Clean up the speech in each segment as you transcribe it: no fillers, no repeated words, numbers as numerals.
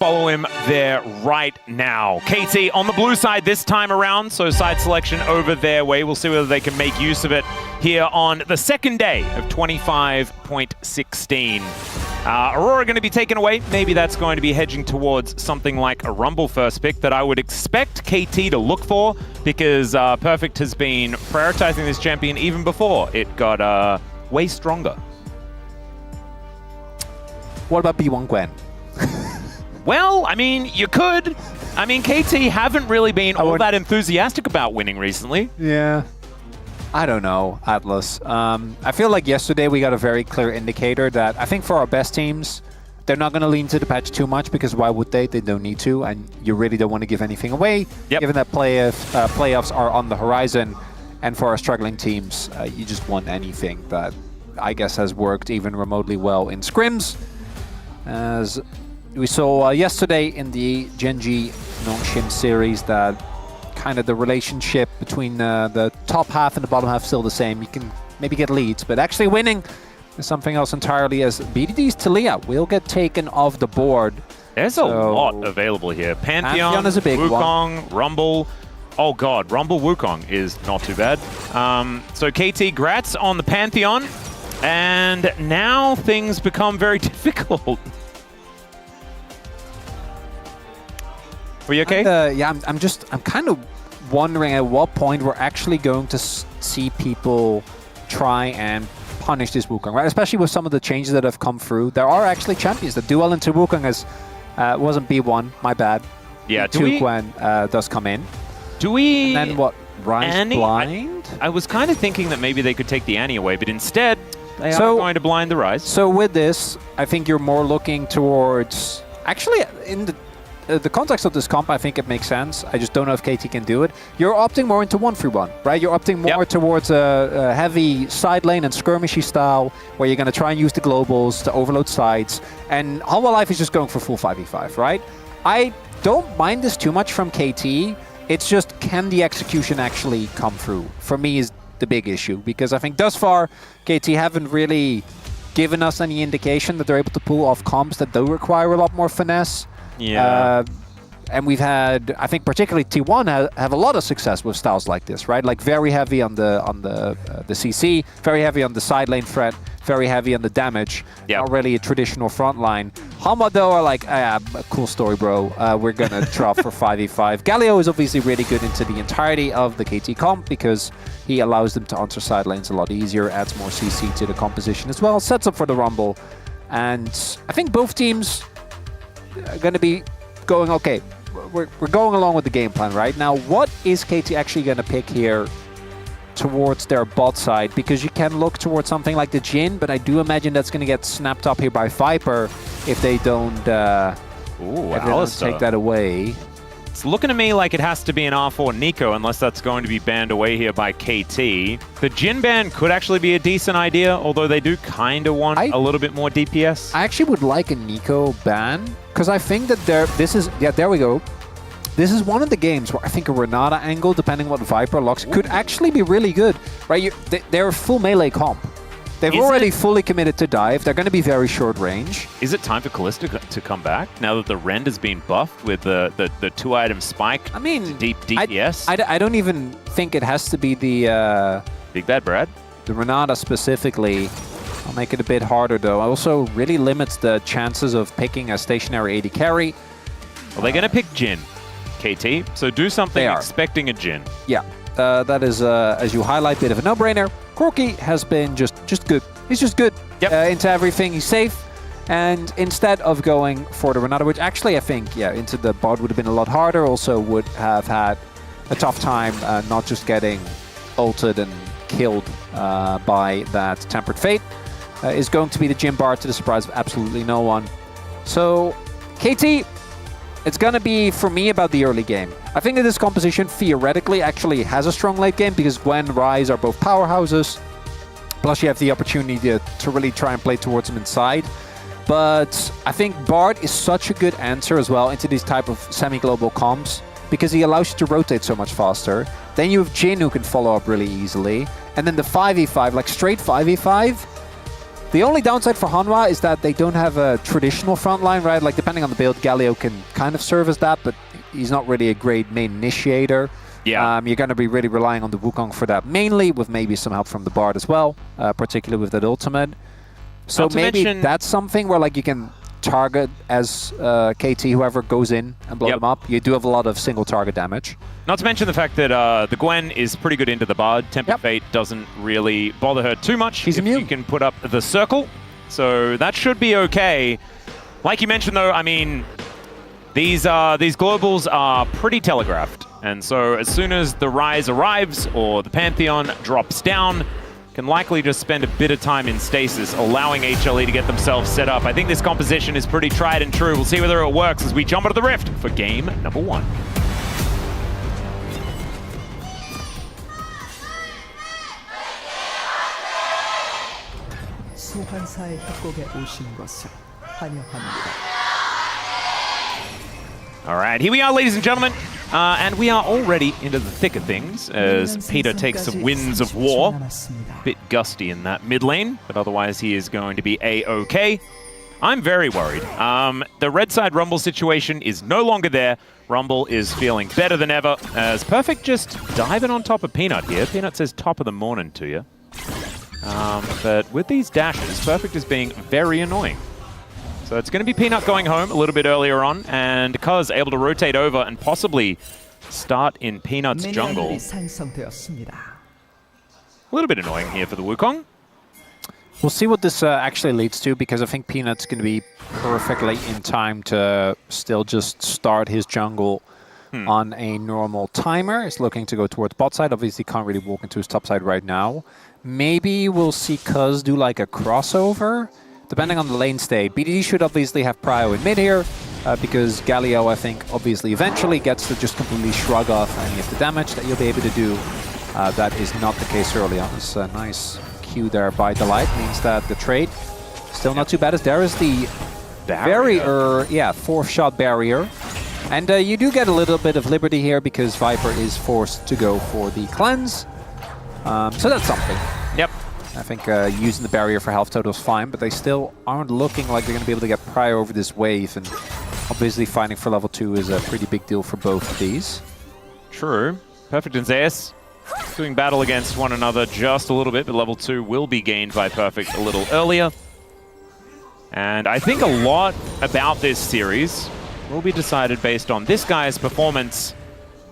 Follow him there right now. KT on the blue side this time around, so side selection over their way. We'll see whether they can make use of it here on the second day of 25.16. Aurora going to be taken away. Maybe that's going to be hedging towards something like a Rumble first pick that I would expect KT to look for, because Perfect has been prioritizing this champion even before it got way stronger. What about B1 Gwen? Well, I mean, you could. I mean, KT haven't really been all that enthusiastic about winning recently. Yeah. I don't know, Atlas. I feel like yesterday we got a very clear indicator that I think for our best teams, they're not going to lean to the patch too much, because why would they? They don't need to, and you really don't want to give anything away, given that playoffs are on the horizon. And for our struggling teams, you just want anything that I guess has worked even remotely well in scrims. As we saw yesterday in the Genji Nongshim series, that kind of the relationship between the top half and the bottom half still the same. You can maybe get leads, but actually winning is something else entirely, as BDD's Talia will get taken off the board. There's a lot available here. Pantheon is a big Wukong, Rumble. Oh god, Rumble Wukong is not too bad. So KT, grats on the Pantheon, and now things become very difficult. Are you okay? Yeah, I'm kind of wondering at what point we're actually going to see people try and punish this Wukong, right? Especially with some of the changes that have come through. There are actually champions that do well into Wukong, as wasn't B1, my bad. Yeah, B2 Gwen does come in. Do we... And then what? Rise blind? I was kind of thinking that maybe they could take the Annie away, but instead they are going to blind the Rise. So with this, I think you're more looking towards... Actually, in the context of this comp, I think it makes sense. I just don't know if KT can do it. You're opting more into 1-3-1, right? You're opting more towards a heavy side lane and skirmishy style, where you're going to try and use the globals to overload sides. And Hanwha Life is just going for full 5v5, right? I don't mind this too much from KT. It's just, can the execution actually come through? For me is the big issue, because I think thus far, KT haven't really given us any indication that they're able to pull off comps that do require a lot more finesse. Yeah. And we've had, I think particularly T1 have a lot of success with styles like this, right? Like very heavy on the CC, very heavy on the side lane threat, very heavy on the damage. Not really a traditional front line. Hanwha though are like, cool story, bro. We're gonna drop for 5v5. Galio is obviously really good into the entirety of the KT comp, because he allows them to answer side lanes a lot easier, adds more CC to the composition as well, sets up for the Rumble. And I think both teams are going to be going, okay, we're going along with the game plan right now. What is KT actually going to pick here towards their bot side? Because you can look towards something like the Jhin, but I do imagine that's going to get snapped up here by Viper if they don't, take that away. It's looking to me like it has to be an R4 Nico, unless that's going to be banned away here by KT. The Jhin ban could actually be a decent idea, although they do kind of want a little bit more DPS. I actually would like a Nico ban, because I think that there we go. This is one of the games where I think a Renata angle, depending on what Viper locks, could actually be really good. Right? They're full melee comp. They've already fully committed to dive. They're going to be very short range. Is it time for Kalista to come back now that the rend has been buffed with the 2-item spike? I mean, deep DPS. I don't even think it has to be the Big Bad Brad. The Renata specifically. I'll make it a bit harder though. Also really limits the chances of picking a stationary AD carry. Well, they're going to pick Jhin, KT. So do something expecting a Jhin. Yeah. That is, as you highlight, a bit of a no-brainer. Corki has been just good. He's just good into everything. He's safe. And instead of going for the Renata, which actually I think, into the bot would have been a lot harder, also would have had a tough time not just getting ulted and killed by that Tempered Fate, is going to be the Jhin bar, to the surprise of absolutely no one. So, KT, it's going to be, for me, about the early game. I think that this composition theoretically actually has a strong late game, because Gwen, Ryze are both powerhouses. Plus you have the opportunity to really try and play towards them inside. But I think Bard is such a good answer as well into these type of semi-global comps, because he allows you to rotate so much faster. Then you have Jhin who can follow up really easily. And then the 5v5, like straight 5v5, The only downside for Hanwha is that they don't have a traditional front line, right? Like, depending on the build, Galio can kind of serve as that, but he's not really a great main initiator. Yeah. You're going to be really relying on the Wukong for that, mainly, with maybe some help from the Bard as well, particularly with that ultimate. So maybe that's something where, like, you can target as KT, whoever goes in and blow them up. You do have a lot of single target damage. Not to mention the fact that the Gwen is pretty good into the Bard. Tempered Fate doesn't really bother her too much. She's immune. You can put up the circle, so that should be okay. Like you mentioned, though, I mean, these globals are pretty telegraphed, and so as soon as the Rise arrives or the Pantheon drops down, can likely just spend a bit of time in stasis, allowing HLE to get themselves set up. I think this composition is pretty tried and true. We'll see whether it works as we jump into the Rift for game number 1. 소환사의 협곡에 오신 것을 환영합니다. All right, here we are, ladies and gentlemen, and we are already into the thick of things as Peter takes some winds of war. Bit gusty in that mid lane, but otherwise he is going to be A-OK. I'm very worried. The red side Rumble situation is no longer there. Rumble is feeling better than ever as Perfect just diving on top of Peanut here. Peanut says top of the morning to you. But with these dashes, Perfect is being very annoying. So it's going to be Peanut going home a little bit earlier on, and Cuz able to rotate over and possibly start in Peanut's jungle. A little bit annoying here for the Wukong. We'll see what this actually leads to, because I think Peanut's going to be perfectly in time to still just start his jungle on a normal timer. He's looking to go towards bot side. Obviously can't really walk into his top side right now. Maybe we'll see Cuz do like a crossover, depending on the lane state. BDD should obviously have prio in mid here, because Galio, I think, obviously eventually gets to just completely shrug off any of the damage that you'll be able to do. That is not the case early on. It's a nice Q there by Delight, means that the trade still not too bad, as there is the barrier. Fourth shot barrier. And you do get a little bit of liberty here because Viper is forced to go for the cleanse. So that's something. Yep. I think using the barrier for health total is fine, but they still aren't looking like they're going to be able to get prio over this wave. And obviously fighting for level 2 is a pretty big deal for both of these. True. Perfect and Zeus doing battle against one another just a little bit, but level 2 will be gained by Perfect a little earlier. And I think a lot about this series will be decided based on this guy's performance.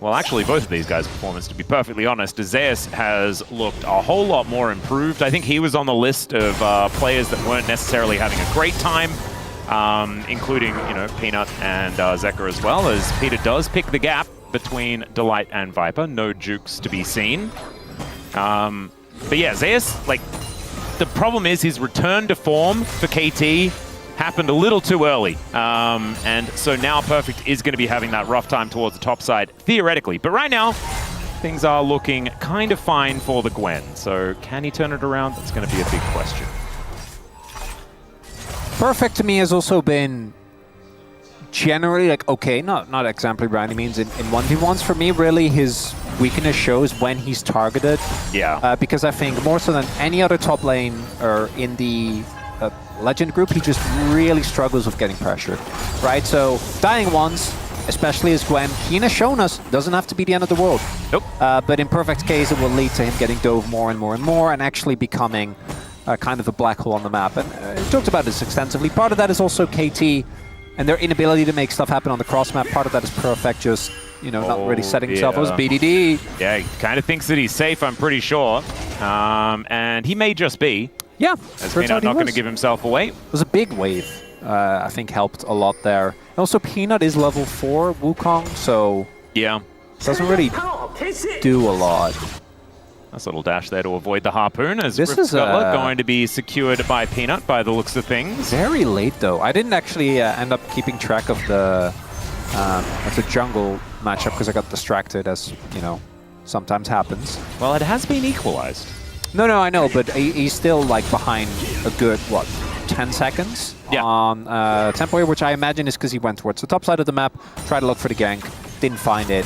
Well, actually, both of these guys' performance, to be perfectly honest. Zeus has looked a whole lot more improved. I think he was on the list of players that weren't necessarily having a great time, including, you know, Peanut and Zekker as well, as Peter does pick the gap between Delight and Viper. No jukes to be seen. But yeah, Zeus, like, the problem is his return to form for KT happened a little too early. And so now Perfect is going to be having that rough time towards the top side, theoretically. But right now, things are looking kind of fine for the Gwen. So can he turn it around? That's going to be a big question. Perfect to me has also been generally like okay, not exemplary by any means. In 1v1s for me, really his weakness shows when he's targeted. Yeah. Because I think more so than any other top lane or in the Legend group, he just really struggles with getting pressured, right? So dying once, especially as Gwen, Keen has shown us, doesn't have to be the end of the world. Nope. But in Perfect's case, it will lead to him getting dove more and more and more, and actually becoming kind of a black hole on the map. And we talked about this extensively. Part of that is also KT and their inability to make stuff happen on the cross map. Part of that is Perfect just, you know, not really setting himself up as BDD. Yeah, he kind of thinks that he's safe, I'm pretty sure. And he may just be. Yeah, as Peanut not going to give himself away. It was a big wave. I think helped a lot there. Also, Peanut is level 4 Wukong, so yeah, doesn't really do a lot. Nice little dash there to avoid the harpoon, as this is going to be secured by Peanut by the looks of things. Very late though. I didn't actually end up keeping track of the jungle matchup because I got distracted, as you know, sometimes happens. Well, it has been equalized. No, I know, but he's still like behind a good, what, 10 seconds on Tempo here, which I imagine is because he went towards the top side of the map, tried to look for the gank, didn't find it.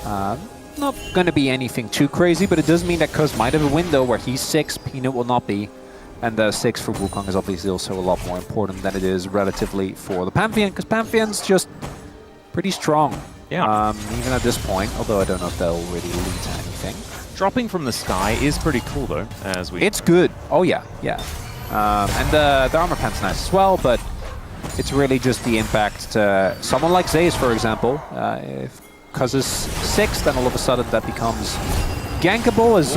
Not going to be anything too crazy, but it does mean that Cuz might have a window where he's 6, Peanut will not be. And the 6 for Wukong is obviously also a lot more important than it is relatively for the Pantheon, because Pantheon's just pretty strong. Yeah. Even at this point, although I don't know if they'll really lead to anything. Dropping from the sky is pretty cool, though, as we... It's good. Oh, yeah, yeah. And the armor pen's nice as well, but it's really just the impact to someone like Zeus, for example. If Cuz is 6, then all of a sudden that becomes gankable as...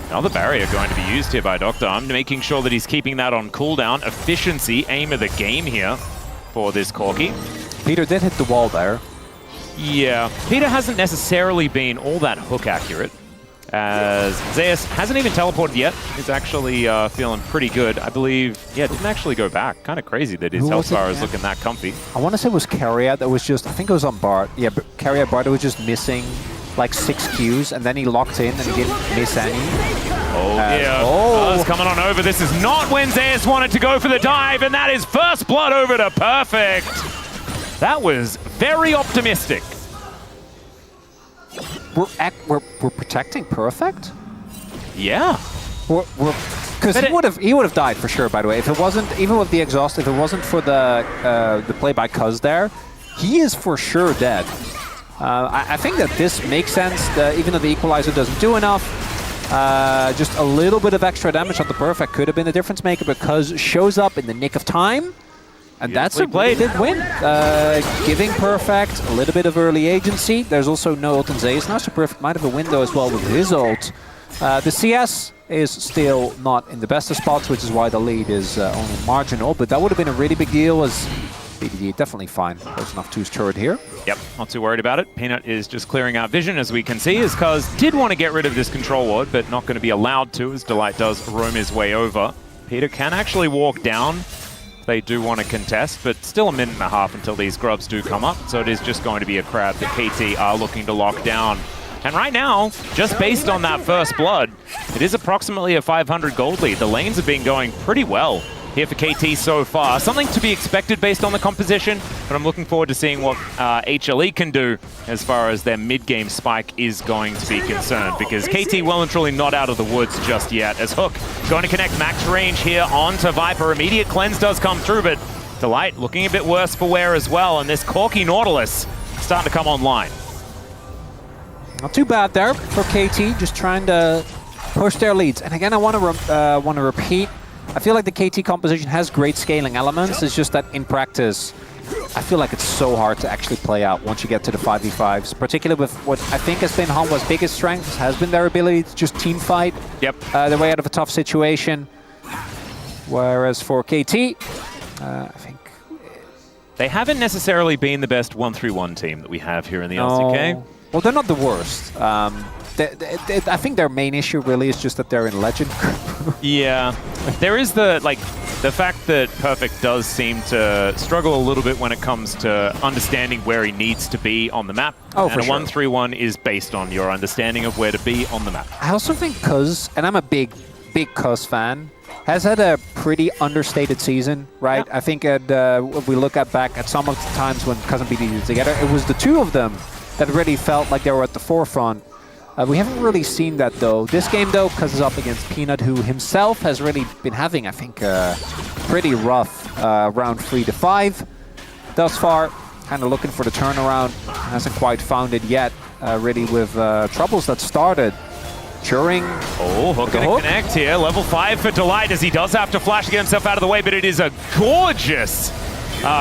Another barrier going to be used here by Doctor. I'm making sure that he's keeping that on cooldown. Efficiency, aim of the game here for this Corki. Peter did hit the wall there. Yeah, Peter hasn't necessarily been all that hook accurate, as Zeus hasn't even teleported yet. He's actually feeling pretty good. I believe, yeah, didn't actually go back. Kind of crazy that his health bar is looking that comfy. I want to say it was Carrier that was just, I think it was on Bart. Yeah, but Carrier Bart was just missing like 6 Qs, and then he locked in and he didn't miss any. Oh, yeah. Buzz coming on over. This is not when Zeus wanted to go for the dive, and that is first blood over to Perfect. That was very optimistic. We're protecting Perfect? Yeah. Because he would have died for sure, by the way. If it wasn't, even with the exhaust, if it wasn't for the play by Cuz there, he is for sure dead. I think that this makes sense, even though the equalizer doesn't do enough. Just a little bit of extra damage on the Perfect could have been the difference maker, because shows up in the nick of time. And that's a really big win. Giving Perfect a little bit of early agency. There's also no ult in Zeus now, so Perfect might have a window as well with his ult. The CS is still not in the best of spots, which is why the lead is only marginal, but that would have been a really big deal, as BDD definitely fine. Close enough to his turret here. Yep, not too worried about it. Peanut is just clearing out vision, as we can see, as Cuz did want to get rid of this control ward, but not going to be allowed to, as Delight does roam his way over. Peter can actually walk down. They do want to contest, but still a minute and a half until these grubs do come up, so it is just going to be a crowd that KT are looking to lock down. And right now, just based on that first blood, it is approximately a 500 gold lead. The lanes have been going pretty well here for KT so far. Something to be expected based on the composition, but I'm looking forward to seeing what HLE can do as far as their mid-game spike is going to be concerned, because KT well and truly not out of the woods just yet, as Hook going to connect max range here onto Viper. Immediate cleanse does come through, but Delight looking a bit worse for wear as well, and this Corki Nautilus starting to come online. Not too bad there for KT, just trying to push their leads. And again, I want to repeat, I feel like the KT composition has great scaling elements. It's just that in practice, I feel like it's so hard to actually play out once you get to the 5v5s, particularly with what I think has been Hanwha's biggest strength, has been their ability to just team fight their way out of a tough situation. Whereas for KT, I think they haven't necessarily been the best 1-3-1 team that we have here in the LCK. Well, they're not the worst. I think their main issue really is just that they're in Legend. Yeah, there is the fact that Perfect does seem to struggle a little bit when it comes to understanding where he needs to be on the map. Oh, and for a 1-3-1 is based on your understanding of where to be on the map. I also think Cuz, and I'm a big Cuz fan, has had a pretty understated season, right? Yeah. I think if we look back at some of the times when Cuz and BD did together, it was the two of them that really felt like they were at the forefront. We haven't really seen that, though. This game, though, Cuz is up against Peanut, who himself has really been having, I think, a pretty rough round 3 to 5 thus far. Kind of looking for the turnaround. Hasn't quite found it yet, really, with troubles that started during... Oh, Hook gonna connect here. Level 5 for Delight, as he does have to flash to get himself out of the way, but it is a gorgeous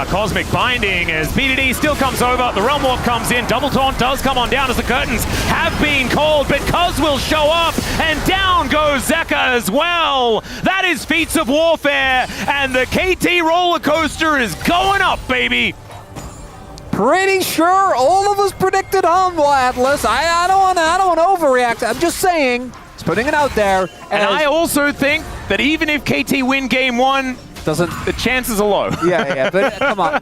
Cosmic Binding as BDD still comes over. The Realm Warp comes in. Double Taunt does come on down as the curtains have been called, but Cuz will show up, and down goes Zeka as well. That is Feats of Warfare, and the KT roller coaster is going up, baby. Pretty sure all of us predicted Hanwha, Atlas. I don't want to overreact. I'm just saying, just putting it out there. And I also think that even if KT win game 1, the chances are low. Yeah, but come on.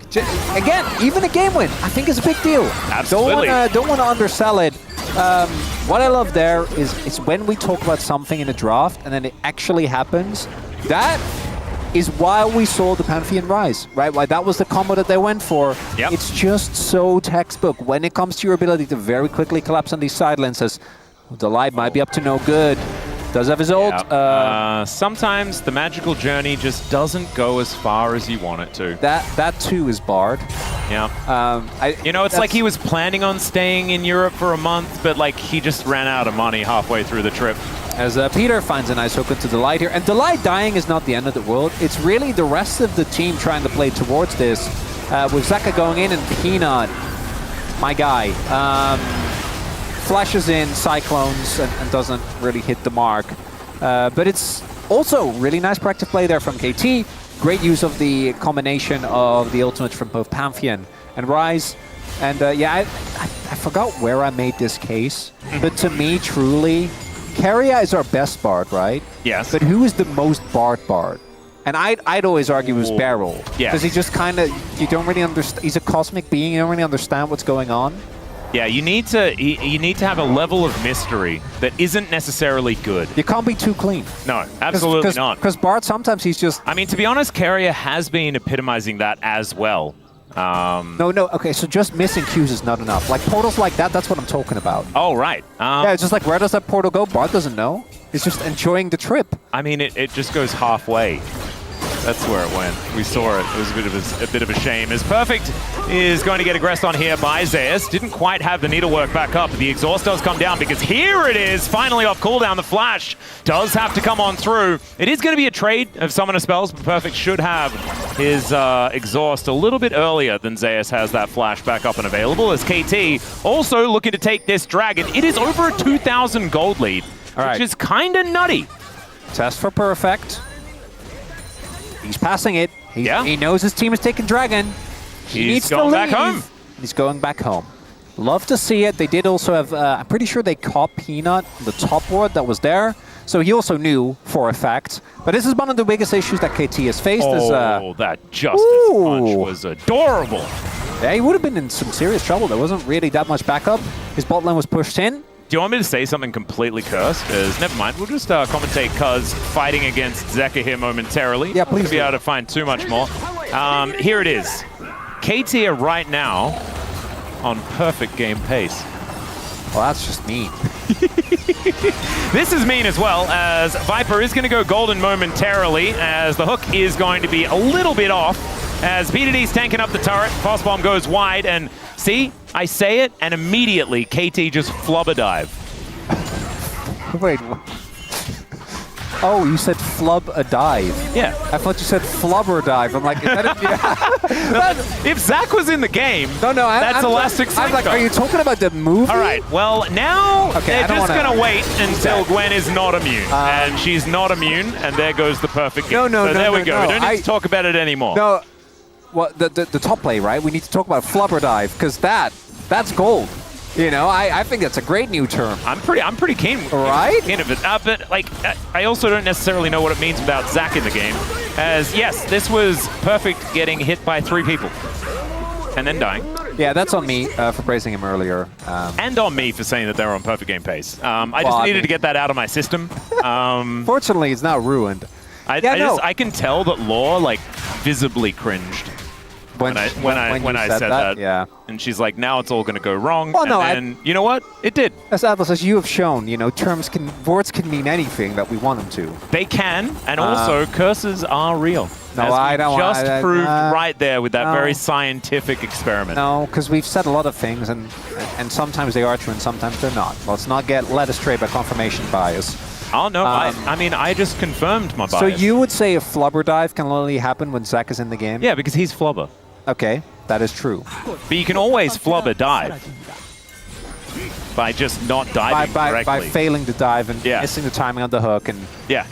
Again, even a game win, I think is a big deal. Absolutely. Don't want to undersell it. What I love there is it's when we talk about something in a draft and then it actually happens. That is why we saw the Pantheon rise, right? Why that was the combo that they went for. Yep. It's just so textbook. When it comes to your ability to very quickly collapse on these side lanes, as Delight might be up to no good. Does have his ult. Sometimes the magical journey just doesn't go as far as you want it to. That too is barred. Yeah. It's like he was planning on staying in Europe for a month, but like he just ran out of money halfway through the trip. As Peter finds a nice hook into Delight here. And Delight dying is not the end of the world. It's really the rest of the team trying to play towards this. With Zeka going in and Peanut, my guy, flashes in Cyclones and doesn't really hit the mark. But it's also really nice proactive play there from KT. Great use of the combination of the ultimates from both Pantheon and Ryze. And I forgot where I made this case. But to me, truly, Keria is our best Bard, right? Yes. But who is the most Bard? And I'd always argue it was Beryl. Yeah. Because he just kind of, you don't really understand, he's a cosmic being, you don't really understand what's going on. Yeah, you need to have a level of mystery that isn't necessarily good. You can't be too clean. No, absolutely not. Because Bard, sometimes he's just... I mean, to be honest, Keria has been epitomizing that as well. No, okay, so just missing Qs is not enough. Like, portals like that, that's what I'm talking about. Oh, right. Yeah, it's just like, where does that portal go? Bard doesn't know. He's just enjoying the trip. I mean, it just goes halfway. That's where it went. We saw it. It was a bit of a shame. As Perfect is going to get aggressed on here by Zeus. Didn't quite have the needlework back up. The exhaust does come down because here it is. Finally off cooldown. The flash does have to come on through. It is going to be a trade of summoner spells, but Perfect should have his exhaust a little bit earlier than Zeus has that flash back up and available. As KT also looking to take this dragon. It is over a 2,000 gold lead, which is kind of nutty. Test for Perfect. He's passing it. He knows his team is taking Dragon. He needs to leave. Back home. He's going back home. Love to see it. They did also have, I'm pretty sure they caught Peanut on the top ward that was there. So he also knew for a fact. But this is one of the biggest issues that KT has faced. That Justice punch was adorable. Yeah, he would have been in some serious trouble. There wasn't really that much backup. His bot lane was pushed in. Do you want me to say something completely cursed? Never mind, we'll just commentate Cuz fighting against Zeka here momentarily. Yeah, please. To be able to find too much more. Here it is. KT are right now on perfect game pace. Well, that's just mean. This is mean as well, as Viper is going to go golden momentarily, as the hook is going to be a little bit off, as BDD's tanking up the turret, Fast Bomb goes wide, and see, I say it, and immediately KT just flubber dive. Wait, oh, you said flub a dive. Yeah. I thought you said flubber dive. I'm like, is that if Zach was in the game, that's I'm Elastic Sling. I'm like, are you talking about the movie? All right, well, now they're just going to wait until Gwen is not immune. And she's not immune, and there goes the perfect game. No, there we go. We don't need to talk about it anymore. No, well, the top play, right? We need to talk about flubber dive, because that's gold. You know, I think that's a great new term. I'm pretty keen. Right? Keen of it. But like, I also don't necessarily know what it means without Zach in the game. As yes, this was Perfect getting hit by 3 people and then dying. Yeah, that's on me for praising him earlier. And on me for saying that they were on perfect game pace. I just needed to get that out of my system. Fortunately, it's not ruined. I can tell that Law like visibly cringed when I said that. Yeah. And she's like, now it's all going to go wrong. Well, no, and you know what? It did. As Atlas, as you have shown, you know, words can mean anything that we want them to. They can, and also curses are real. No, I don't. Just proved right there with that very scientific experiment. No, because we've said a lot of things, and sometimes they are true and sometimes they're not. Let's not get led astray by confirmation bias. Oh, no, I mean, I just confirmed my bias. So you would say a flubber dive can only happen when Zach is in the game? Yeah, because he's flubber. Okay, that is true. But you can always flubber dive by just not diving correctly. By failing to dive and missing the timing on the hook. And yeah.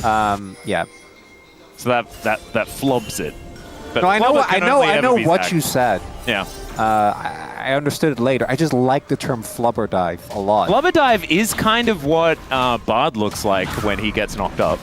So that flubs it. But no, I know what you said. Yeah. I understood it later. I just like the term flubber dive a lot. Flubber dive is kind of what Bard looks like when he gets knocked up.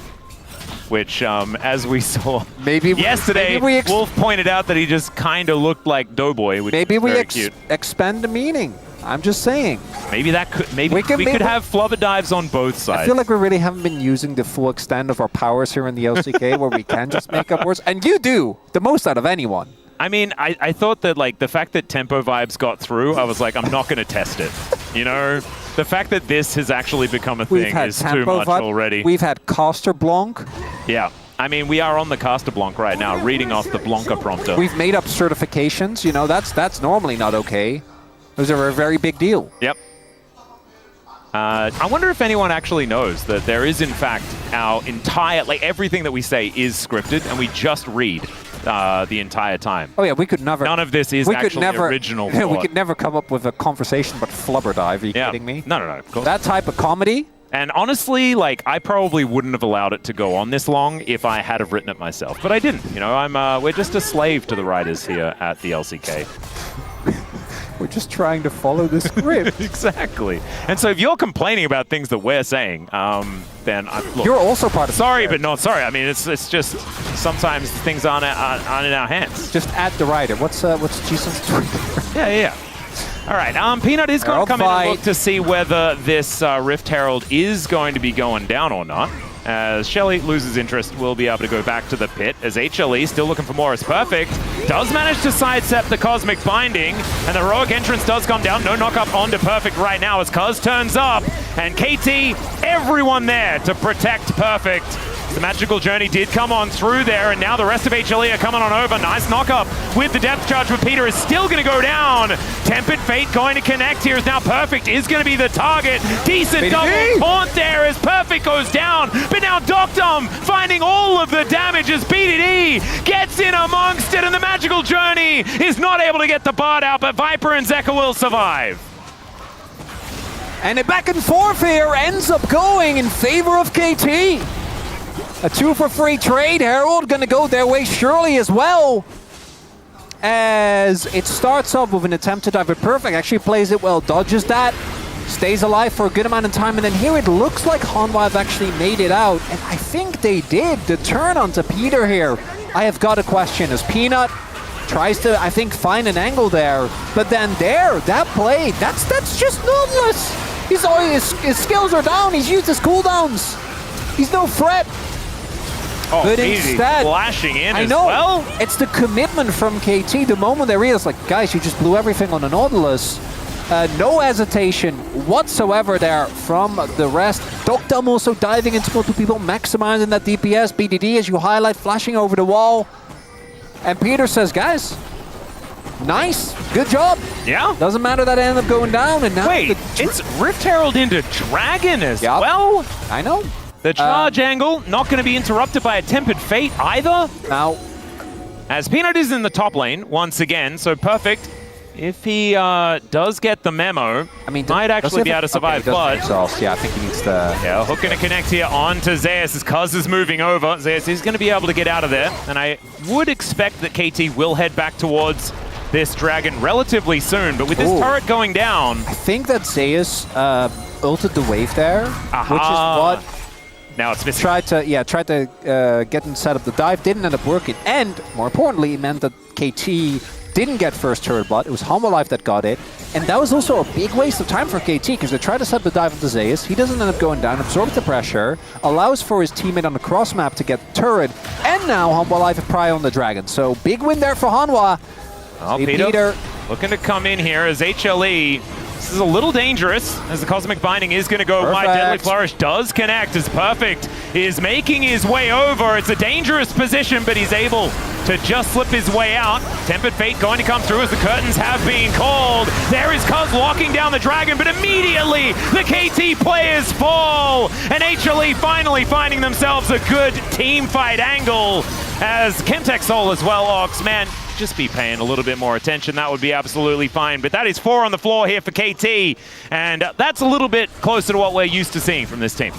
Which, as we saw yesterday, Wolf pointed out that he just kind of looked like Doughboy, which is very cute. Expand the meaning. I'm just saying. Maybe we could have flubber dives on both sides. I feel like we really haven't been using the full extent of our powers here in the LCK, where we can just make up words. And you do the most out of anyone. I mean, I thought that like the fact that Tempo Vibes got through, I was like, I'm not going to test it. You know, the fact that this has actually become a thing is too much already. We've had Caster Blanc. Yeah. I mean, we are on the Caster Blanc right now, reading off the Blanca prompter. We've made up certifications. You know, that's normally not okay. Those are a very big deal. Yep. I wonder if anyone actually knows that there is, in fact, our entire, like everything that we say is scripted, and we just read the entire time. Oh yeah, we could never. None of this is actually original. We could never come up with a conversation but flubber dive. Are you kidding me? No, of course. That type of comedy. And honestly, like, I probably wouldn't have allowed it to go on this long if I had have written it myself, but I didn't. You know, we're just a slave to the writers here at the LCK. We're just trying to follow the script. Exactly. And so if you're complaining about things that we're saying, then look, you're also part of it. Sorry, but not sorry. I mean, it's just sometimes things aren't in our hands. Just at the writer. What's Jason's Twitter? Yeah. All right. Peanut is going to come in and look to see whether this Rift Herald is going to be going down or not. As Shelly loses interest, we'll be able to go back to the pit as HLE, still looking for more as Perfect, does manage to sidestep the Cosmic Binding, and the heroic entrance does come down. No knock-up onto Perfect right now as Cuz turns up, and KT, everyone there to protect Perfect. The magical journey did come on through there, and now the rest of HLE are coming on over. Nice knock-up with the depth charge, but Peter is still going to go down. Tempered Fate going to connect here as now Perfect is going to be the target. Decent double taunt there as Perfect goes down, but now Doctum finding all of the damage as BDD gets in amongst it, and the magical journey is not able to get the Bard out, but Viper and Zeka will survive. And a back and forth here ends up going in favor of KT. A 2-for-3 trade. Herald gonna go their way surely as well. As it starts off with an attempt to dive, but Perfect actually plays it well, dodges that, stays alive for a good amount of time, and then here it looks like Hanwha have actually made it out, and I think they did. The turn onto Peter here, I have got a question as Peanut tries to, I think, find an angle there, but then that play, that's just nutless. His skills are down, he's used his cooldowns. He's no threat. Oh, but instead, flashing in as well. It's the commitment from KT. The moment they realize, like, guys, you just blew everything on the Nautilus. No hesitation whatsoever there from the rest. Doctum also diving into multiple people, maximizing that DPS. BDD, as you highlight, flashing over the wall. And Peter says, guys, nice, good job. Yeah. Doesn't matter that it ended up going down. And now wait, it's Rift Herald into Dragon as well? I know. The charge angle not going to be interrupted by a Tempered Fate either. Now, as Peanut is in the top lane once again, so Perfect, if he does get the memo, I mean, might actually be able to survive. But yeah, I think he needs to. Yeah, hook going to connect here onto Zeus as Cuz is moving over. Zeus is going to be able to get out of there, and I would expect that KT will head back towards this Dragon relatively soon. But with this turret going down, I think that Zeus ulted the wave there, which is what. Now it's missing. Tried to get him set up the dive, didn't end up working, and more importantly, it meant that KT didn't get first turret blood. It was Hanwha Life that got it, and that was also a big waste of time for KT because they tried to set up the dive onto Zeus. He doesn't end up going down, absorbs the pressure, allows for his teammate on the cross map to get the turret, and now Hanwha Life pry on the Dragon. So big win there for Hanwha. Oh, Peter looking to come in here as HLE. This is a little dangerous as the Cosmic Binding is going to go wide. Deadly Flourish does connect as Perfect is making his way over. It's a dangerous position, but he's able to just slip his way out. Tempered Fate going to come through as the curtains have been called. There is Cuz locking down the Dragon, but immediately the KT players fall. And HLE finally finding themselves a good team fight angle as Chemtech Soul as well. Ox, man, just be paying a little bit more attention. That would be absolutely fine. But that is 4 on the floor here for KT. And that's a little bit closer to what we're used to seeing from this team.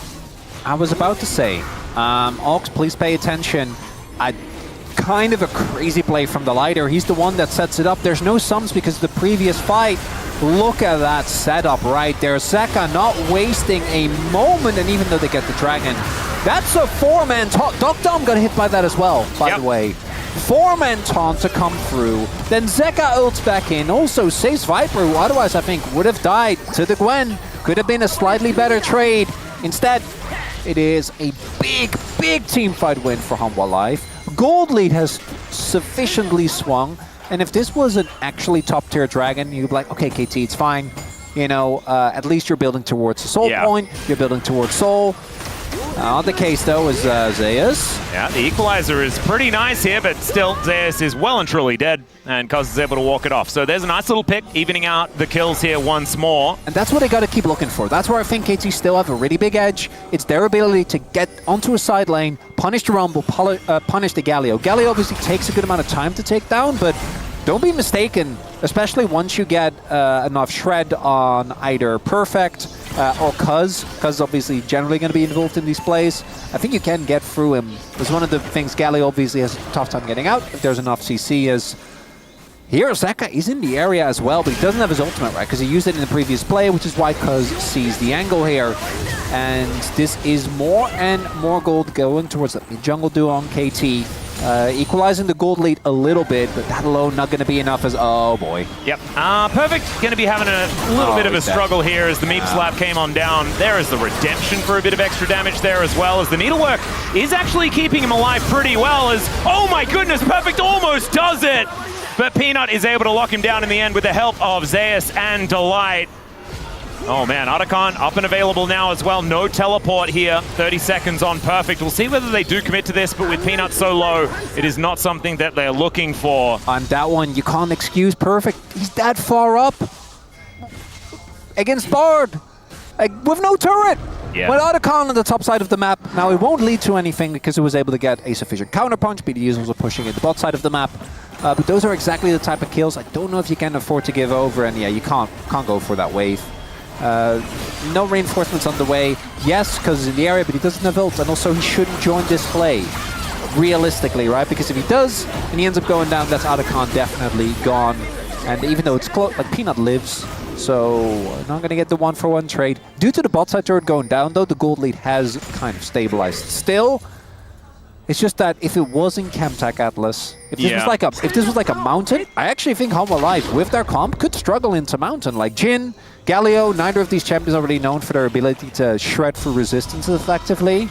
I was about to say, Ox, please pay attention. Kind of a crazy play from the Lighter. He's the one that sets it up. There's no sums because the previous fight. Look at that setup right there. Zeka not wasting a moment, and even though they get the Dragon, that's a 4-man taunt. Doctum got hit by that as well, by the way. 4-man taunt to come through. Then Zeka ults back in. Also saves Viper, who otherwise I think would have died to the Gwen. Could have been a slightly better trade. Instead, it is a big, big team fight win for Hanwha Life. Gold lead has sufficiently swung. And if this was an actually top-tier Dragon, you'd be like, okay, KT, it's fine. You know, at least you're building towards the Soul point, you're building towards Soul. Not the case, though, is Zeus. Yeah, the equalizer is pretty nice here, but still, Zeus is well and truly dead, and Cuz is able to walk it off. So there's a nice little pick, evening out the kills here once more. And that's what they got to keep looking for. That's where I think KT still have a really big edge. It's their ability to get onto a side lane, punish the Rumble, punish the Galio. Galio obviously takes a good amount of time to take down, but don't be mistaken, especially once you get enough shred on either Perfect or Cuz. Cuz is obviously generally going to be involved in these plays. I think you can get through him. It's one of the things Galio obviously has a tough time getting out if there's enough CC. As here, Zeka is in the area as well, but he doesn't have his ultimate, right? Because he used it in the previous play, which is why Cuz sees the angle here. And this is more and more gold going towards the jungle duo on KT. Equalizing the gold lead a little bit, but that alone not going to be enough as... Oh, boy. Yep. Perfect going to be having a little bit of a struggle here as the Meep Slap came on down. There is the redemption for a bit of extra damage there as well, as the Needlework is actually keeping him alive pretty well as... Oh, my goodness, Perfect almost does it! But Peanut is able to lock him down in the end with the help of Zeus and Delight. Oh man, Otacon up and available now as well. No teleport here. 30 seconds on Perfect. We'll see whether they do commit to this, but with Peanut so low, it is not something that they're looking for. On that one, you can't excuse Perfect. He's that far up against Bard, like, with no turret. Yeah. With Otacon on the top side of the map. Now, it won't lead to anything because it was able to get a sufficient counterpunch. BDD is also pushing it the bot side of the map. But those are exactly the type of kills I don't know if you can afford to give over. And yeah, you can't go for that wave. No reinforcements on the way. Yes, because he's in the area, but he doesn't have ult, and also he shouldn't join this play. Realistically, right? Because if he does, and he ends up going down, that's Otacon definitely gone. And even though it's close, like Peanut lives, so not going to get the 1-for-1 trade. Due to the bot side turret going down, though, the gold lead has kind of stabilized. Still, it's just that if it wasn't Chemtech Atlas, if this was like a mountain, I actually think Hanwha Live with their comp could struggle into mountain. Like Jhin, Galio, neither of these champions are really known for their ability to shred through resistance effectively.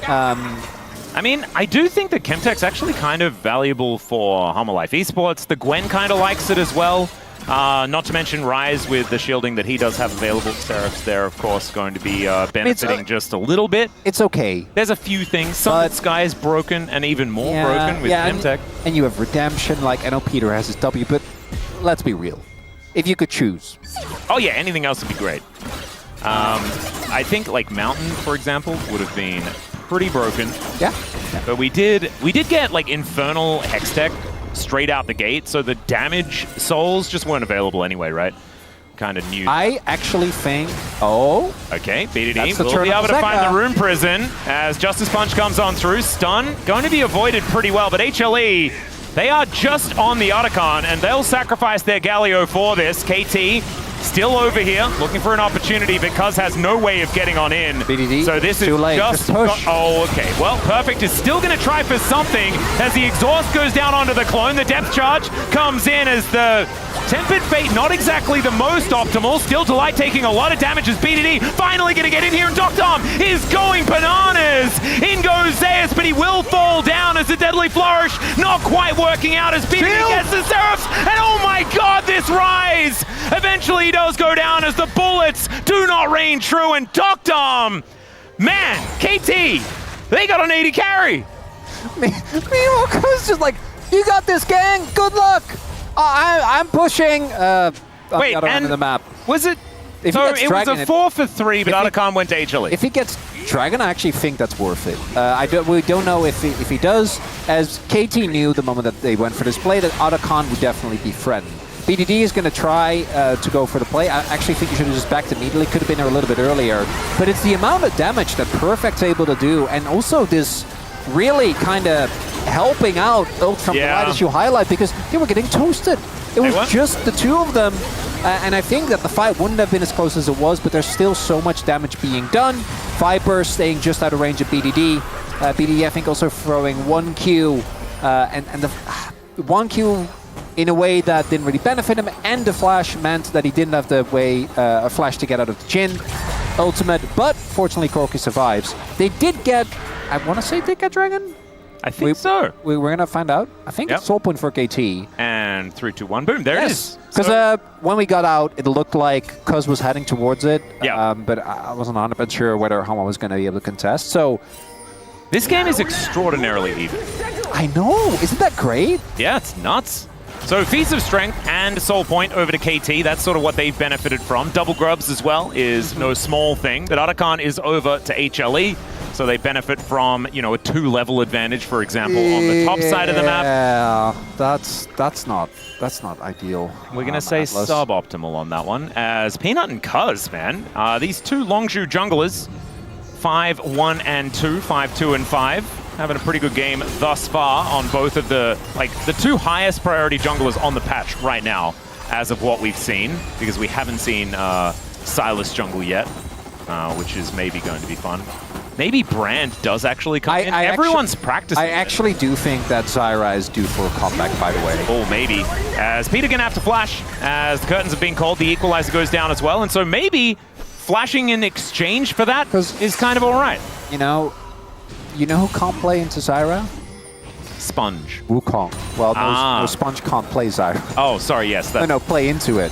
I mean, I do think that Chemtech's actually kind of valuable for Hanwha Life Esports. The Gwen kind of likes it as well. Not to mention Ryze with the shielding that he does have available. Seraph's there, of course, going to be benefiting just a little bit. It's okay. There's a few things. Summit Sky is broken and even more broken with Chemtech. And you have Redemption, like, I know Peter has his W, but let's be real. If you could choose. Oh yeah, anything else would be great. I think like Mountain, for example, would have been pretty broken. Yeah. But we did get like Infernal Hextech straight out the gate, so the damage souls just weren't available anyway, right? Kind of new. I actually think... Oh. Okay, BDD will be able to find the Rune Prison as Justice Punch comes on through. Stun going to be avoided pretty well, but HLE, they are just on the Otacon, and they'll sacrifice their Galio for this. KT still over here, looking for an opportunity, because has no way of getting on in. BDD, so this is just push. Oh, okay. Well, Perfect is still going to try for something as the exhaust goes down onto the clone. The depth charge comes in as the Tempered Fate, not exactly the most optimal. Still Delight taking a lot of damage as BDD finally going to get in here, and Doctom is going bananas. In goes Zeus, but he will fall down as the Deadly Flourish not quite working out as BDD gets the Seraphs, and oh my god, this Ryze eventually does go down as the bullets do not rain true, and Doctom, man, KT, they got an 80 carry. Meanwhile, Cuz just like, you got this, gang, good luck. I'm pushing wait, the and the map. Was it? So it was a 4 for 3, but Otacon went to HLE. If he gets Dragon, I actually think that's worth it. We don't know if he does, as KT knew the moment that they went for this play that Otacon would definitely be threatened. BDD is going to try to go for the play. I actually think he should have just backed immediately. Could have been there a little bit earlier. But it's the amount of damage that Perfect's able to do, and also this really kind of helping out ult from the light, as you highlight, because they were getting toasted. It was just the two of them. And I think that the fight wouldn't have been as close as it was, but there's still so much damage being done. Viper staying just out of range of BDD. BDD, I think, also throwing 1Q, and the 1Q in a way that didn't really benefit him, and the flash meant that he didn't have the way a flash to get out of the Jhin ultimate, but fortunately Corki survives. They did get, I want to say they get Dragon? I think so. We're going to find out. I think it's soul point for KT. And 3, 2, 1, boom, there it is. Because when we got out, it looked like Cuz was heading towards it. Yeah. But I wasn't 100% sure whether Hanwha was going to be able to contest. So this game is extraordinarily even. I know. Isn't that great? Yeah, it's nuts. So Feats of Strength and Soul Point over to KT. That's sort of what they've benefited from. Double grubs as well is no small thing. But Arakan is over to HLE. So they benefit from, you know, a 2-level advantage, for example, on the top side of the map. Yeah, that's not ideal. We're going to say suboptimal on that one. As Peanut and Cuz, man, these two Longshu junglers, 5, 1, and 2, 5, 2, and 5. Having a pretty good game thus far on both of the two highest priority junglers on the patch right now, as of what we've seen, because we haven't seen Silas jungle yet, which is maybe going to be fun. Maybe Brand does actually come in. Everyone's practicing. I actually do think that Zyra is due for a comeback, by the way. Oh, maybe. As Peter gonna have to flash, as the curtains are being called, the equalizer goes down as well, and so maybe flashing in exchange for that is kind of all right. You know who can't play into Zyra? Sponge. Wukong. Well, no, Sponge can't play Zyra. Oh, sorry, yes. No, play into it.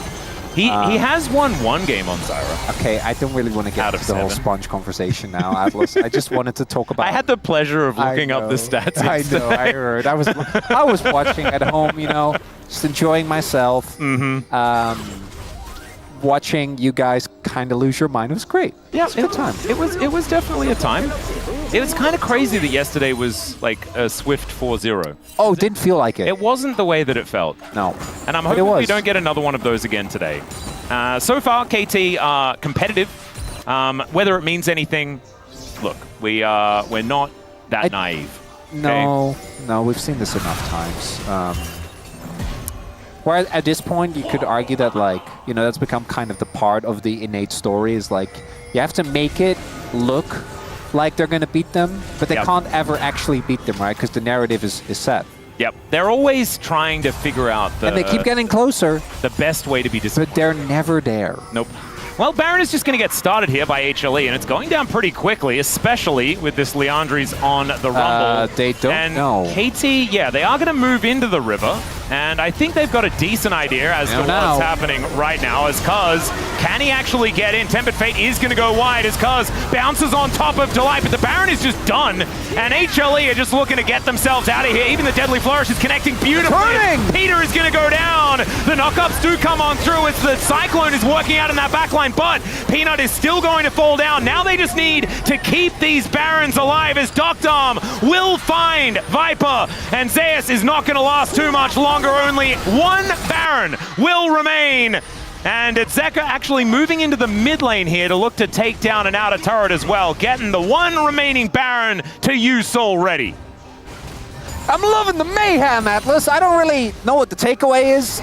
He has won one game on Zyra. Okay, I don't really want to get into the whole Sponge conversation now, Atlas. I just wanted to talk about... I had the pleasure of looking up the stats yesterday. I know, I heard. I was watching at home, just enjoying myself. Watching you guys kind of lose your mind. It was great. Yeah, it was a good time. It was definitely a time. It was kind of crazy that yesterday was like a swift 4-0. Oh, it didn't feel like it. It wasn't the way that it felt. No. And I'm hoping we don't get another one of those again today. So far, KT are competitive. Whether it means anything, look, we're not that naive. No, no, we've seen this enough times. Where at this point, you could argue that, that's become kind of the part of the innate story is you have to make it look like they're going to beat them, but they can't ever actually beat them, right? Because the narrative is set. Yep. They're always trying to figure out and they keep getting closer. The best way to be disappointed. But they're never there. Nope. Well, Baron is just going to get started here by HLE, and it's going down pretty quickly, especially with this Leandri's on the Rumble. They don't know. KT, they are going to move into the river, and I think they've got a decent idea as to what's happening right now, as Cuz, can he actually get in? Tempered Fate is going to go wide as Cuz bounces on top of Delight, but the Baron is just done, and HLE are just looking to get themselves out of here. Even the Deadly Flourish is connecting beautifully. Peter is going to go down. The knockups do come on through as the Cyclone is working out in that backline, but Peanut is still going to fall down. Now they just need to keep these Barons alive as Doctorm will find Viper, and Zeus is not going to last too much longer. Only one Baron will remain. And it's Zeka actually moving into the mid lane here to look to take down an outer turret as well, getting the one remaining Baron to use Soul ready. I'm loving the mayhem, Atlas. I don't really know what the takeaway is.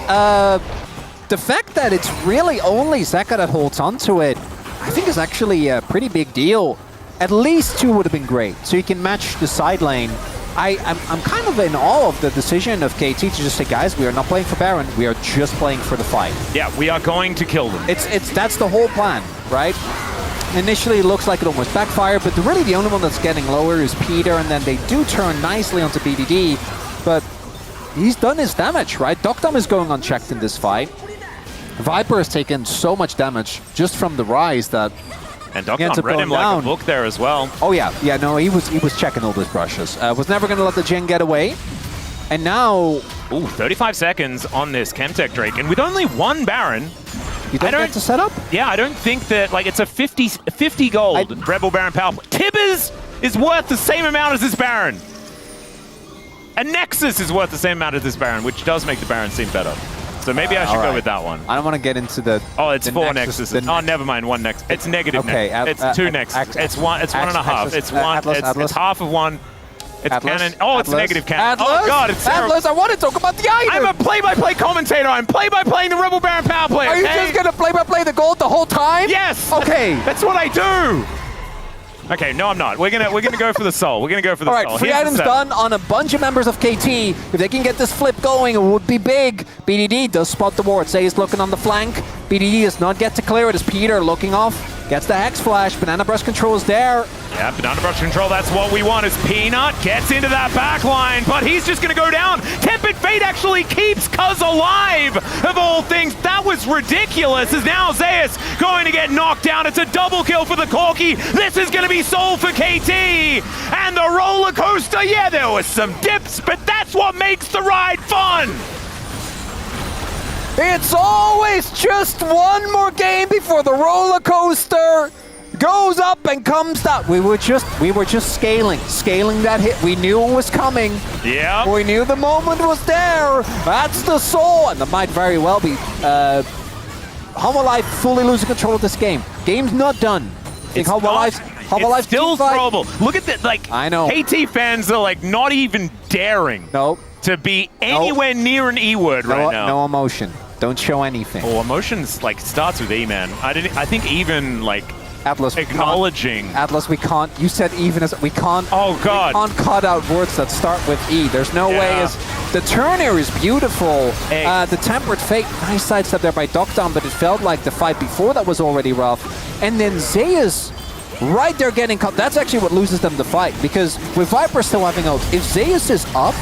The fact that it's really only Zeka that holds on to it, I think is actually a pretty big deal. At least 2 would have been great, so you can match the side lane. I'm kind of in awe of the decision of KT to just say, guys, we are not playing for Baron, we are just playing for the fight. Yeah, we are going to kill them. That's the whole plan, right? Initially, it looks like it almost backfired, but really the only one that's getting lower is Peter, and then they do turn nicely onto BDD, but he's done his damage, right? Doctorm is going unchecked in this fight. Viper has taken so much damage just from the rise that... And Doctorm read him like a book there as well. Oh yeah, no, he was checking all those brushes. Was never going to let the Jhin get away. And now... Ooh, 35 seconds on this Chemtech Drake, and with only one Baron... You don't get to set up? Yeah, I don't think that, it's a 50 gold Rebel Baron power. Tibbers is worth the same amount as this Baron. A Nexus is worth the same amount as this Baron, which does make the Baron seem better. So maybe I should go with that one. I don't want to get into the... Oh, it's 4 Nexus. Oh, never mind, 1 Nexus. It's negative Nexus. It's 2 Nexus. It's 1.5. It's half of 1. It's Atlas, canon. Oh, it's negative canon. Atlas, oh, God, it's terrible. Atlas, I want to talk about the item. I'm a play-by-play commentator. I'm play-by-playing the Rebel Baron power play. Are you just going to play-by-play the gold the whole time? Yes. Okay. That's what I do. Okay, no, I'm not. We're gonna go for the soul. We're gonna go for the soul. All right, free items done on a bunch of members of KT. If they can get this flip going, it would be big. BDD does spot the ward. Say he's looking on the flank. BDD does not get to clear it as Peter looking off. Gets the Hex Flash. Banana Breast Control is there. Yeah, banana brush control, that's what we want, as Peanut gets into that back line, but he's just going to go down. Tempered Fate actually keeps Cuz alive, of all things. That was ridiculous, as now Zeus going to get knocked down. It's a double kill for the Corki. This is going to be sold for KT. And the roller coaster, yeah, there was some dips, but that's what makes the ride fun. It's always just one more game before the roller coaster goes up and comes down. We were just scaling that hit. We knew it was coming. Yeah. We knew the moment was there. That's the soul, and that might very well be Hanwha Live fully losing control of this game. Game's not done. It's still throwable. Look at that, like, I know. KT fans are like not even daring to be anywhere near an E word right now. No emotion. Don't show anything. Oh, emotions like starts with E, man. I think even like Atlas, acknowledging. Atlas, we can't. You said even as we can't. Oh God. We can't cut out words that start with E. There's no way. As the turn here is beautiful. The Tempered Fate, nice sidestep there by Dokdam, but it felt like the fight before that was already rough. And then Zeus, right there getting cut. That's actually what loses them the fight, because with Viper still having ult, if Zeus is up,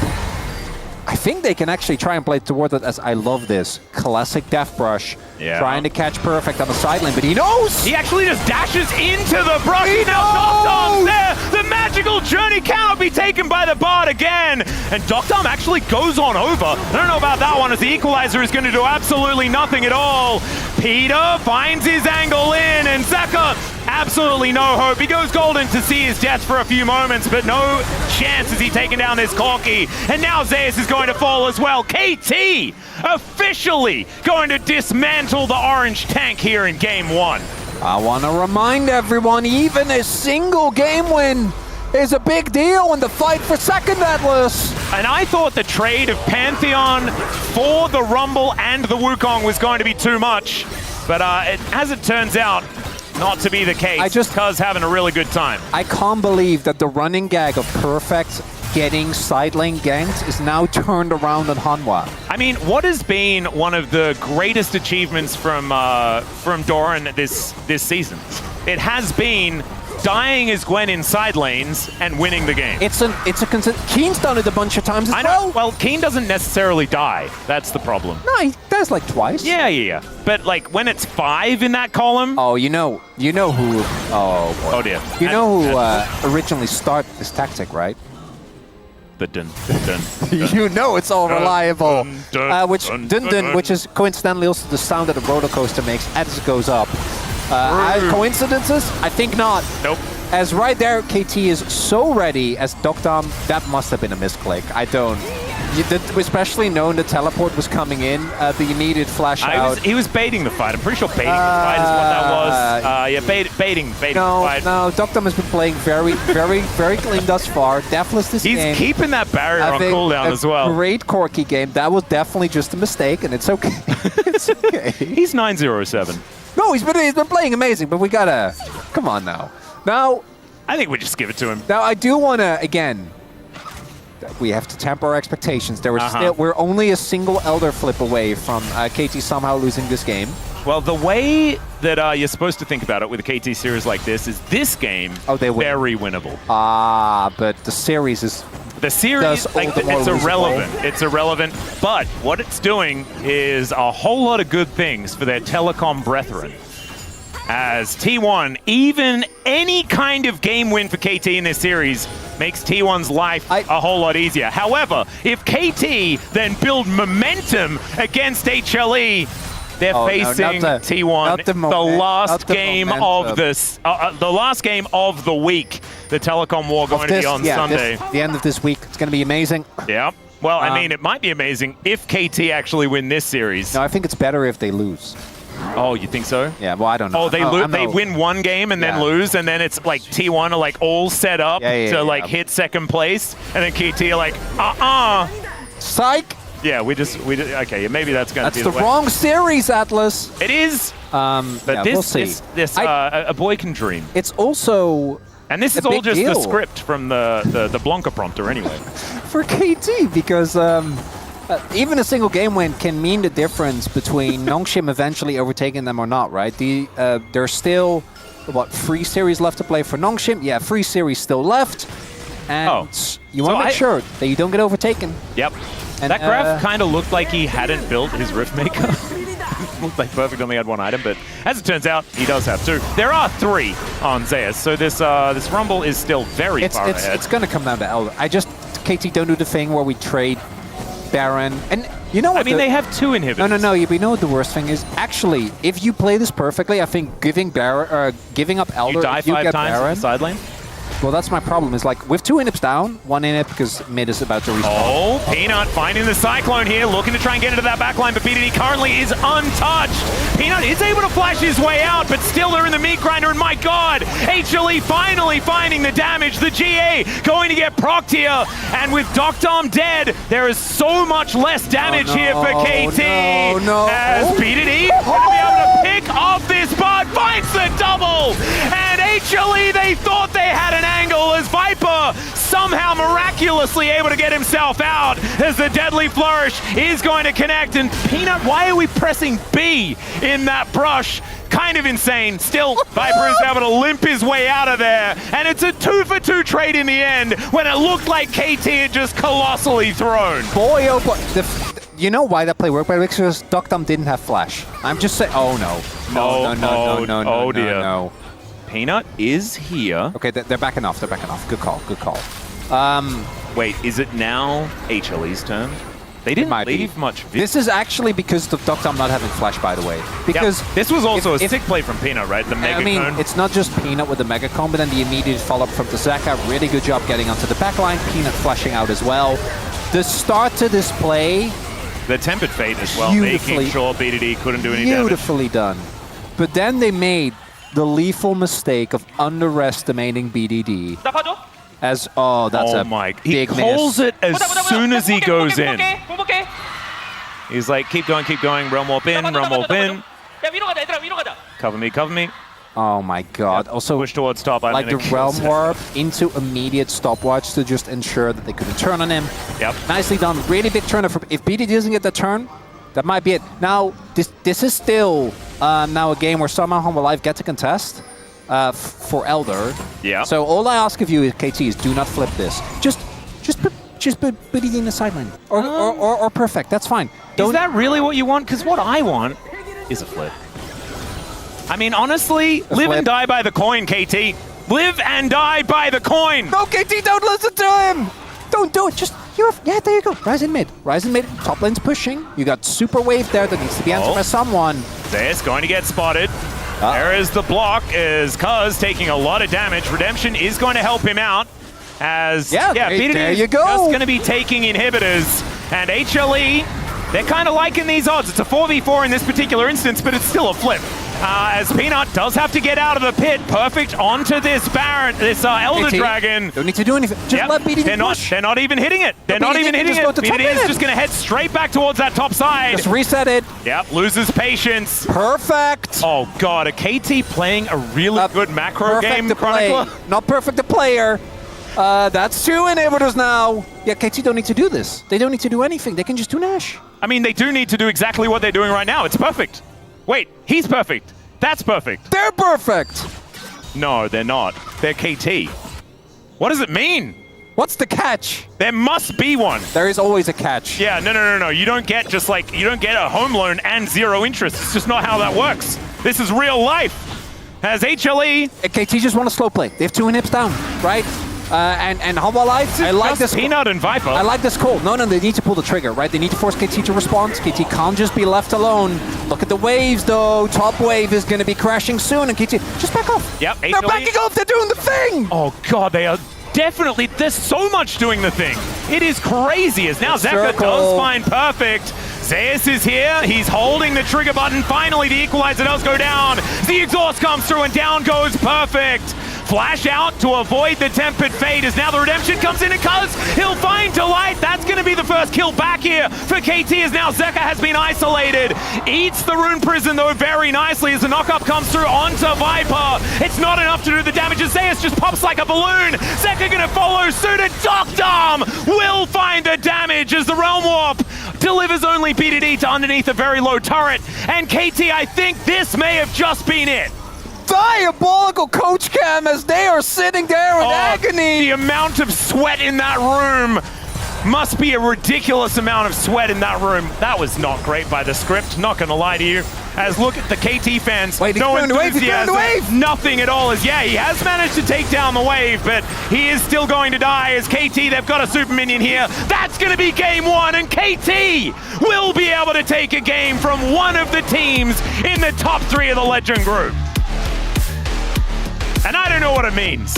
I think they can actually try and play towards it, as I love this. Classic Death Brush. Yeah. Trying to catch Perfect on the sideline, but he knows! He actually just dashes into the brush. Now Dokdam's there! The magical journey cannot be taken by the Bard again! And Dokdam actually goes on over. I don't know about that one, as the equalizer is going to do absolutely nothing at all. Peter finds his angle in, and Zeka, absolutely no hope. He goes golden to see his death for a few moments, but no chance is he taking down this Corki. And now Zeus is going to fall as well. KT officially going to dismantle the orange tank here in game one. I want to remind everyone, even a single game win is a big deal in the fight for second, Atlas. And I thought the trade of Pantheon for the Rumble and the Wukong was going to be too much, but as it turns out, not to be the case. Cuz having a really good time. I can't believe that the running gag of Perfect getting side lane ganked is now turned around on Hanwha. I mean, what has been one of the greatest achievements from Doran this season? It has been dying as Gwen in side lanes and winning the game. Keen's done it a bunch of times as well. Well, Keen doesn't necessarily die. That's the problem. No, he does like twice. Yeah. But like when it's 5 in that column. Oh, you know who? Oh boy. Oh dear. You know who originally started this tactic, right? The dun. You know it's all reliable. Which is coincidentally also the sound that the roller coaster makes as it goes up. Coincidences? I think not. Nope. As right there, KT is so ready as Dokdam. That must have been a misclick. I don't. Especially knowing the teleport was coming in, the immediate flash out. He was baiting the fight. I'm pretty sure baiting the fight is what that was. Yeah, baiting the fight. No, Dokdam has been playing very, very, very clean thus far. Deathless this game. He's keeping that barrier on cooldown as well. Great Corki game. That was definitely just a mistake, and it's okay. It's okay. He's 9-0-7. No, he's been playing amazing, but we gotta... Come on now. Now... I think we just give it to him. Now, I do want to, again... We have to temper our expectations. We're only a single Elder flip away from KT somehow losing this game. Well, the way that you're supposed to think about it with a KT series like this is this game very winnable. But the series is... The series, it's irrelevant. It's irrelevant, but what it's doing is a whole lot of good things for their telecom brethren. As T1, even any kind of game win for KT in this series makes T1's life a whole lot easier. However, if KT then build momentum against HLE, they're facing T1 the last game of this, the last game of the week. The telecom war going to be on Sunday. The end of this week. It's going to be amazing. Yeah. Well, I mean, it might be amazing if KT actually win this series. No, I think it's better if they lose. Oh, you think so? Yeah, well, I don't know. Oh, they win one game and then lose, and then it's like T1 are like all set up to like hit second place, and then KT are like, Psych! Yeah, we just okay, maybe that's going to be the wrong series, Atlas. It is. But we'll see. A boy can dream. It's also... And this is all just the script from the Blanca prompter anyway. For KT, because even a single game win can mean the difference between Nongshim eventually overtaking them or not, right? They're still what, 3 series left to play for Nongshim? Yeah, 3 series still left. And you want to make sure that you don't get overtaken. Yep. And, that graph kind of looked like he hadn't built his Riftmaker. Looked like Perfect only had 1 item, but as it turns out, he does have 2. There are 3 on Zeus, so this this Rumble is still very far ahead. It's going to come down to Elder. KT don't do the thing where we trade Baron. And you know what? I mean, they have 2 inhibitors. No. But you know what the worst thing is? Actually, if you play this perfectly, I think giving up Elder, you die 5 times on the side lane. Well, that's my problem. Is like with 2 inhibits down, 1 inhib because mid is about to respawn. Oh, Peanut finding the Cyclone here, looking to try and get into that backline, but BDD currently is untouched. Peanut is able to flash his way out, but still they're in the meat grinder, and my god, HLE finally finding the damage. The GA going to get procced here, and with Doctom dead, there is so much less damage here for KT. As BDD going to be able to pick off this bud, finds the double, and HLE, they thought they had an angle as Viper somehow miraculously able to get himself out as the deadly flourish is going to connect. And Peanut, why are we pressing B in that brush? Kind of insane. Still, Viper is able to limp his way out of there, and it's a 2-for-2 trade in the end when it looked like KT had just colossally thrown. Boy, oh boy. You know why that play worked? Because Doctom didn't have flash. I'm just saying. Oh no. No. Peanut is here. Okay, they're backing off. They're backing off. Good call. Good call. Wait, is it now HLE's turn? They didn't leave much video. This is actually because of Doctom not having flash, by the way. Because this was also a sick play from Peanut, right? The mega cone. It's not just Peanut with the mega cone, but then the immediate follow-up from the Zeka. Really good job getting onto the backline. Peanut flashing out as well. The start to this play. The Tempered Fate as well, making sure BDD couldn't do any damage. Beautifully done. But then they made the lethal mistake of underestimating BDD. As that's a big miss. He calls it as soon as he goes in. He's like, keep going, realm warp in, realm warp in. Cover me, cover me. Oh my god. Also, push towards top. Like the realm warp into immediate stopwatch to just ensure that they couldn't turn on him. Yep. Nicely done. Really big turn. If BDD doesn't get that turn, that might be it. Now, this is still now a game where somehow Hanwha Live get to contest for Elder. Yeah. So all I ask of you, KT, is do not flip this. Just put BDD in the sideline. Or perfect. That's fine. Is that really what you want? Because what I want is a flip. I mean, honestly, live and die by the coin, KT. Live and die by the coin. No, KT, don't listen to him. Don't do it. Yeah, there you go. Rise in mid. Top lane's pushing. You got super wave there that needs to be answered by someone. There's going to get spotted. There is the block as Cuz taking a lot of damage. Redemption is going to help him out as BDD there you go. is just going to be taking inhibitors. And HLE, they're kind of liking these odds. It's a 4v4 in this particular instance, but it's still a flip. As Peanut does have to get out of the pit. Perfect onto this Baron, this Elder Dragon. Don't need to do anything. Just let BDD push. They're not even hitting it. They're not even hitting it. BDD is just going to head straight back towards that top side. Just reset it. Yep, loses patience. Perfect. Oh god, a KT playing a really good macro game, Chronicler. Not perfect, the player. That's 2 inhibitors now. Yeah, KT don't need to do this. They don't need to do anything. They can just do Nash. I mean, they do need to do exactly what they're doing right now. It's perfect. Wait, he's perfect. That's perfect. They're perfect. No, they're not. They're KT. What does it mean? What's the catch? There must be one. There is always a catch. Yeah, no. You don't get you don't get a home loan and 0 interest. It's just not how that works. This is real life. As HLE. KT just want to slow play. They have 2 inhibs down, right? And Hanwha Live, I like this. Peanut and Viper. I like this call. No, they need to pull the trigger, right? They need to force KT to respond. KT can't just be left alone. Look at the waves, though. Top wave is going to be crashing soon, and KT, just back off. Yep, they're backing off. They're doing the thing. Oh, God, they are definitely. There's so much doing the thing. It is crazy, as now Zeka does find perfect. Zeus is here. He's holding the trigger button. Finally, the equalizer does go down. The exhaust comes through, and down goes perfect. Flash out to avoid the Tempered Fate as now the Redemption comes in and Cuz he'll find Delight. That's going to be the first kill back here for KT as now Zeka has been isolated. Eats the Rune Prison though very nicely as the knock-up comes through onto Viper. It's not enough to do the damage as Zeus just pops like a balloon. Zeka going to follow suit and Doctom will find the damage as the Realm Warp delivers only BDD to underneath a very low turret. And KT, I think this may have just been it. diabolical coach cam as they are sitting there with agony. The amount of sweat in that room must be a ridiculous amount of sweat in that room. That was not great by the script, not gonna lie to you. As look at the KT fans, wait, no enthusiasm, nothing at all. As yeah, he has managed to take down the wave, but he is still going to die as KT, they've got a super minion here. That's gonna be game one, and KT will be able to take a game from one of the teams in the top 3 of the Legend group. And I don't know what it means.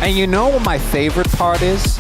And you know what my favorite part is?